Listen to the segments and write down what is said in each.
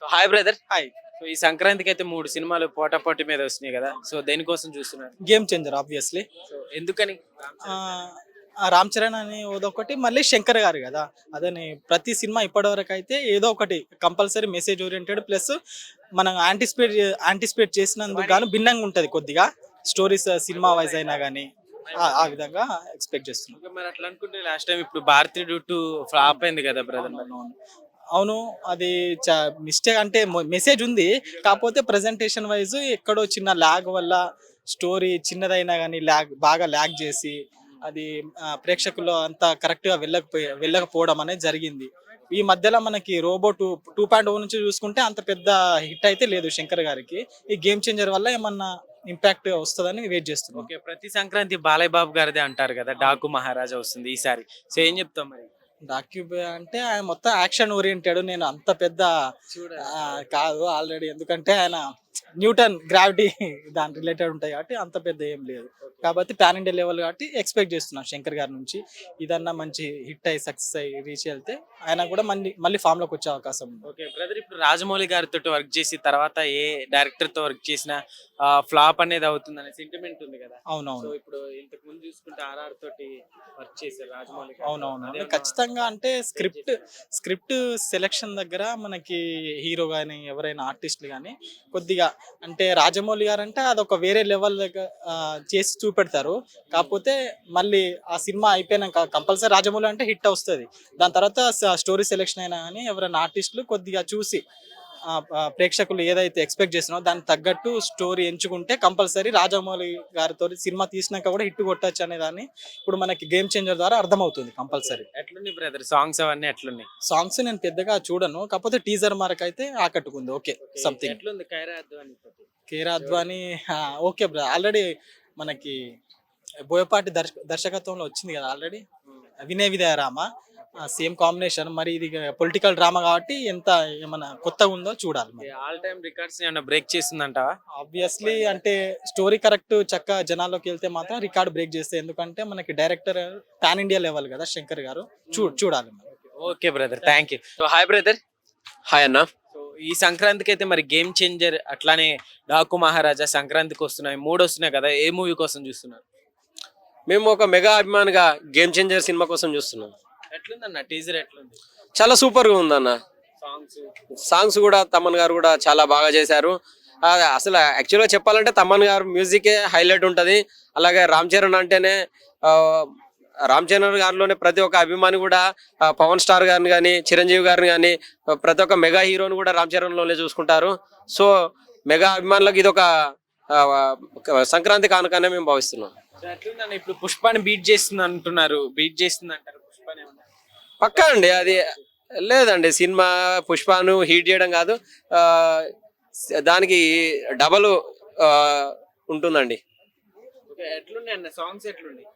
So hi brother. Hi. So ఈ సంక్రాంతికి అయితే 3 సినిమాలు పోటాపోటీ మీద వస్తున్నాయి కదా. సో దేనికోసం చూస్తున్నారు? Game changer obviously. సో ఎందుకని? రామ్ చరణ్ అని ఏదొకటి, మళ్ళీ శంకర్ గారు కదా. అదని ప్రతి సినిమా ఇప్పటివరకు అయితే ఏదో ఒకటి కంపల్సరీ మెసేజ్ ఓరియంటెడ్, ప్లస్ మనం యాంటిసిపేట్ చేసినందుకు గాను భిన్నంగా ఉంటుంది కొద్దిగా స్టోరీస్, సినిమా వైజ్ అయినా కానీ ఆ విధంగా ఎక్స్పెక్ట్ చేస్తున్నాం. ఓకే, మరి అట్లా అనుకుంటే లాస్ట్ టైం ఇప్పుడు భారతీయ టూ ఫ్లాప్ అయింది కదా బ్రదర్. అవును, అది మిస్టేక్ అంటే మెసేజ్ ఉంది, కాకపోతే ప్రెజెంటేషన్ వైజ్ ఎక్కడో చిన్న ల్యాగ్ వల్ల స్టోరీ చిన్నదైనా కానీ బాగా ల్యాగ్ చేసి అది ప్రేక్షకుల్లో అంత కరెక్ట్గా వెళ్ళకపోవడం అనేది జరిగింది. ఈ మధ్యలో మనకి రోబో 2.0 నుంచి చూసుకుంటే అంత పెద్ద హిట్ అయితే లేదు శంకర్ గారికి. ఈ గేమ్ చేంజర్ వల్ల ఏమన్నా ఇంపాక్ట్ వస్తుందని వెయిట్ చేస్తున్నాం. ఓకే, ప్రతి సంక్రాంతి బాలయ్య బాబు గారిదే అంటారు కదా, డాకు మహారాజా వస్తుంది ఈసారి. సో ఏం చెప్తాం మరి? డాక్యుబే అంటే ఆయన మొత్తం యాక్షన్ ఓరియంటెడ్. నేను అంత పెద్ద కాదు ఆల్రెడీ, ఎందుకంటే ఆయన న్యూటన్ గ్రావిటీ దాని రిలేటెడ్ ఉంటాయి కాబట్టి అంత పెద్ద ఏం లేదు. కాబట్టి పాన్ ఇండియా లెవెల్ కాబట్టి ఎక్స్పెక్ట్ చేస్తున్నాం శంకర్ గారి నుంచి. ఇదన్నా మంచి హిట్ అయ్యి సక్సెస్ అయ్యి రీచ్ వెళ్తే ఆయన కూడా మళ్ళీ ఫామ్ లోకి వచ్చే అవకాశం ఉంది. ఓకే బ్రదర్, ఇప్పుడు రాజమౌళి గారితో వర్క్ చేసి తర్వాత ఏ డైరెక్టర్ తో వర్క్ చేసినా ఫ్లాప్ అనేది అవుతుంది అనే సెంటిమెంట్ ఉంది కదా. అవునవును. సో ఇప్పుడు ఇంతకు ముందు చూసుకుంటే ఆర్ఆర్ తోటి వర్క్ చేశారు రాజమౌళి గారు. అవునవును, ఖచ్చితంగా. అంటే స్క్రిప్ట్ సెలెక్షన్ దగ్గర మనకి హీరో కానీ ఎవరైనా ఆర్టిస్టులు కానీ కొద్దిగా అంటే రాజమౌళి గారు అంటే అదొక వేరే లెవెల్ దగ్గర చేసి చూపెడతారు. కాకపోతే మళ్ళీ ఆ సినిమా అయిపోయినాక కంపల్సరీ రాజమౌళి అంటే హిట్ వస్తుంది. దాని తర్వాత స్టోరీ సెలెక్షన్ అయినా కానీ ఎవరైనా ఆర్టిస్టులు కొద్దిగా చూసి ప్రేక్షకులు ఏదైతే ఎక్స్పెక్ట్ చేస్తున్నారో దానికి తగ్గట్టు స్టోరీ ఎంచుకుంటే కంపల్సరీ రాజమౌళి గారితో సినిమా తీసినాక కూడా హిట్ కొట్టచ్చు అనే దాన్ని ఇప్పుడు మనకి గేమ్ చేంజర్ ద్వారా అర్థమవుతుంది కంపల్సరీ. ఎట్లున్నాయి బ్రదర్ సాంగ్స్ అవన్నీ ఎట్లున్నాయి? సాంగ్స్ నేను పెద్దగా చూడను, కాకపోతే టీజర్ మరకు అయితే ఆకట్టుకుంది. Okay, something. ఎట్లుంది కేరా అద్వాని? ఓకే బ్రో, ఆల్రెడీ మనకి బోయపాటి దర్శకత్వంలో వచ్చింది కదా ఆల్రెడీ, వినయ విదయ రామ, సేమ్ కాంబినేషన్. మరి ఇది పొలిటికల్ డ్రామా కాబట్టి ఎంత ఏమన్నా కొత్తగా ఉందో చూడాలి. ఆల్ టైమ్ రికార్డ్స్ ఏమన్నా బ్రేక్ చేస్తుందంటావా? ఆబ్వియస్లీ, అంటే స్టోరీ కరెక్ట్ చక్కగా జనాల్లోకి వెళ్తే మాత్రం రికార్డ్ బ్రేక్ చేస్తే, ఎందుకంటే మనకి డైరెక్టర్ పాన్ ఇండియా లెవెల్ కదా శంకర్ గారు. చూడాలి. Okay brother, thank you. So hi brother. Hi అన్న. సో ఈ సంక్రాంతికి అయితే మరి గేమ్ చేంజర్ అట్లానే డాకు మహారాజా సంక్రాంతికి వస్తున్నాయి, 3 వస్తున్నాయి కదా. ఏ మూవీ కోసం చూస్తున్నారు? మేము ఒక మెగా అభిమానిగా గేమ్ చేంజర్ సినిమా కోసం చూస్తున్నాం. ఎట్లుందన్న టీజర్? ఎట్లుంది? చాలా సూపర్గా ఉందన్న. సాంగ్స్ కూడా తమన్ గారు కూడా చాలా బాగా చేశారు. అసలు యాక్చువల్గా చెప్పాలంటే తమన్ గారు మ్యూజికే హైలైట్ ఉంటుంది. అలాగే రామ్ చరణ్ అంటేనే రామ్ చరణ్ గారిలోనే ప్రతి ఒక్క అభిమాని కూడా పవన్ స్టార్ గారిని కానీ చిరంజీవి గారిని కానీ ప్రతి ఒక్క మెగా హీరోని కూడా రామ్ చరణ్లోనే చూసుకుంటారు. సో మెగా అభిమానులకు ఇది ఒక సంక్రాంతి కానుకనే మేము భావిస్తున్నాం. ఎట్లుందన్న ఇప్పుడు పుష్పాన్ని బీట్ చేస్తుంది అంటున్నారు, బీట్ చేస్తుంది అంటారు పుష్పాన్ని? పక్కా అండి, అది లేదండి. సినిమా పుష్పను హీట్ చేయడం కాదు, దానికి డబల్ ఉంటుందండి. ఎట్లున్నాయి అన్న సాంగ్స్? ఎట్లున్నాయి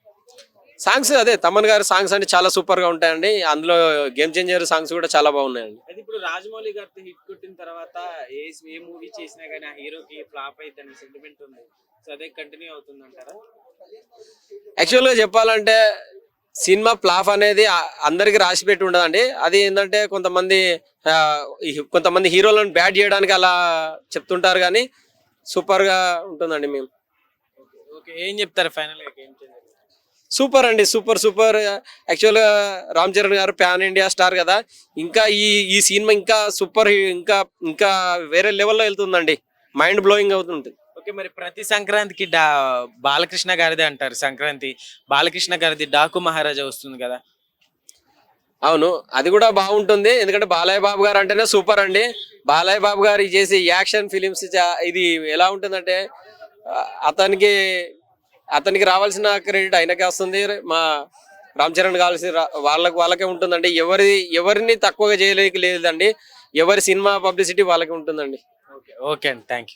సాంగ్స్? అదే తమన్ గారి సాంగ్స్ అంటే చాలా సూపర్ గా ఉంటాయండి. అందులో గేమ్ చేంజర్ సాంగ్స్ కూడా చాలా బాగున్నాయండి. అది ఇప్పుడు రాజమౌళి గారితో హిట్ కొట్టిన తర్వాత ఏ మూవీ చేసినా కానీ ఆ హీరోకి ఫ్లాప్ అయితే అనే సెంటిమెంట్ ఉంది. సో అదే కంటిన్యూ అవుతుంది అంటారా? యాక్చువల్గా చెప్పాలంటే సినిమా ఫ్లాప్ అనేది అందరికి రాసి పెట్టి ఉండదండి. అది ఏంటంటే కొంతమంది హీరోలను బ్యాట్ చేయడానికి అలా చెప్తుంటారు, కానీ సూపర్ గా ఉంటుందండి. మేము ఓకే, ఏం చెప్తారు ఫైనల్ గా? సూపర్ అండి, సూపర్. యాక్చువల్గా రామ్ చరణ్ గారు పాన్ ఇండియా స్టార్ కదా, ఇంకా ఈ సినిమా ఇంకా సూపర్, ఇంకా వేరే లెవెల్లో వెళ్తుందండి. మైండ్ బ్లోయింగ్ అవుతుంది. ఓకే, మరి ప్రతి సంక్రాంతికి బాలకృష్ణ గారిదే అంటారు సంక్రాంతి. బాలకృష్ణ గారిది డాకు మహారాజా వస్తుంది కదా. అవును, అది కూడా బాగుంటుంది. ఎందుకంటే బాలయ్య బాబు గారు అంటేనే సూపర్ అండి. బాలయ్య బాబు గారు చేసే యాక్షన్ ఫిలిమ్స్ ఇది ఎలా ఉంటుందంటే అతనికి రావాల్సిన క్రెడిట్ ఆయనకే వస్తుంది. మా రామ్ చరణ్ కావాల్సిన వాళ్ళకే ఉంటుందండి. ఎవరిని తక్కువగా చేయలేదండి. ఎవరి సినిమా పబ్లిసిటీ వాళ్ళకే ఉంటుందండి. ఓకే అండి, థ్యాంక్ యూ.